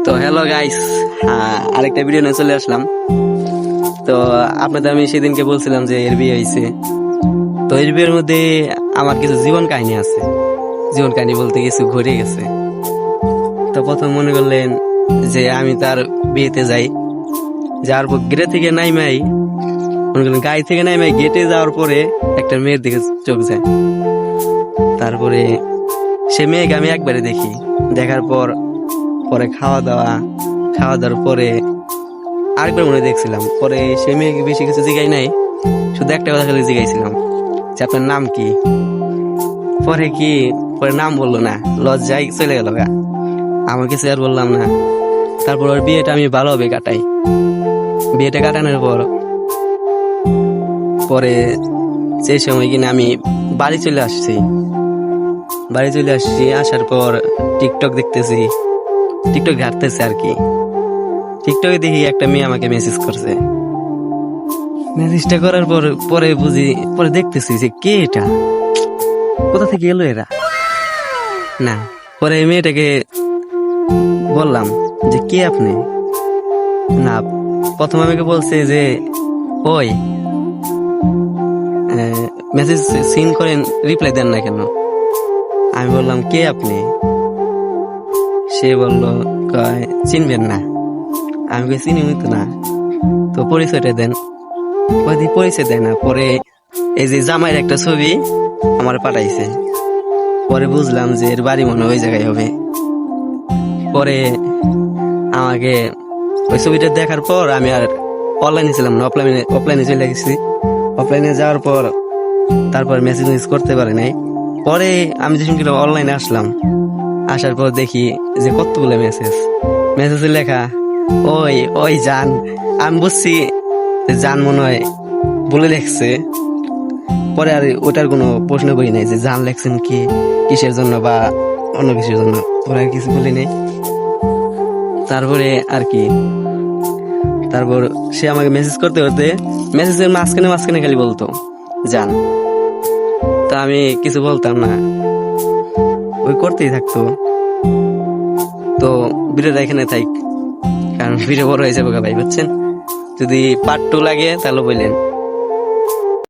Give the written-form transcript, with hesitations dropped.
তো hello guys, আরেকটা video নিয়ে চলে আসলাম। তো আপনাদের আমি সেদিনকে বলছিলাম যে এর বিয়ে হয়েছে। তো এর বিয়ের মধ্যে আমার কিছু জীবন কাহিনী আছে। জীবন কাহিনী বলতে কিছু ঘটে গেছে। তো প্রথম মনে করলেন যে আমি তার বিয়েতে যাই, যাওয়ার পর গেটে থেকে নাইমাই, মনে করলেন গাড়ি থেকে নাইমাই গেটে যাওয়ার পরে একটা মেয়ের দিকে চোখ যায়। তারপরে সে মেয়েকে আমি একবারে দেখি, দেখার পর পরে খাওয়া দাওয়ার পরে আরেকবার মনে দেখছিলাম। পরে সে মেয়েকে বেশি কিছু জিগাই নাই, শুধু একটা কথা খালি জিগাইছিলাম যে আপনার নাম কি। পরে নাম বললো না, লজ্জায় চলে গেল গা। আমার কিছু আর বললাম না। তারপর ওর বিয়েটা আমি ভালোভাবে কাটাই। বিয়েটা কাটানোর পরে সেই সময় কিনা আমি বাড়ি চলে আসছি। আসার পর টিকটক দেখতেছি, টিকটক ঘাটতেছে আর কি। টিকটকে দেখি একটা মেয়ে আমাকে মেসেজ করছে। মেসেজটা করার পরে দেখতেছি যে কে এটা, কোথা থেকে এলো এরা। না, পরে মেয়েটাকে বললাম যে কে আপনি। না, প্রথম আমাকে বলছে যে ওই মেসেজ সিন করেন, রিপ্লাই দেন না কেন। আমি বললাম কে আপনি। সে বলল চিনবেন না। আমি চিনি তো না, তো পরিচয়টা দেন। পরিচয় দেয় না। পরে এই যে জামাইয়ের একটা ছবি আমার পাঠাইছে। পরে বুঝলাম যে এর বাড়ি মনে ওই জায়গায় হবে। পরে আমাকে ওই ছবিটা দেখার পর আমি আর অনলাইনে ছিলাম না, অফলাইনে চলে গেছি। অফলাইনে যাওয়ার পর তারপর মেসেজ করতে পারে নাই। পরে আমি যখন অনলাইনে আসার পর দেখি যে কতগুলো মেসেজে লেখা ওই জান। আমি বুঝছি জান মনে হয় বলে লেখছে। পরে আর ওটার কোনো প্রশ্ন করি নাই যে জান লেখছেন কি, কিসের জন্য বা অন্য কিছুর জন্য। পরে আর কিছু বলি নাই। তারপরে আর কি, তারপর সে আমাকে মেসেজ করতে মেসেজের মাঝখানে খালি বলতো জান। তা আমি কিছু বলতাম না, ওই করতেই থাকতো। তো ভিডিওটা এখানে থাক, কারণ ভিডিও বড় হয়ে যাবে ভাই, বুঝছেন। যদি পার্ট 2 লাগে তাহলে বললেন।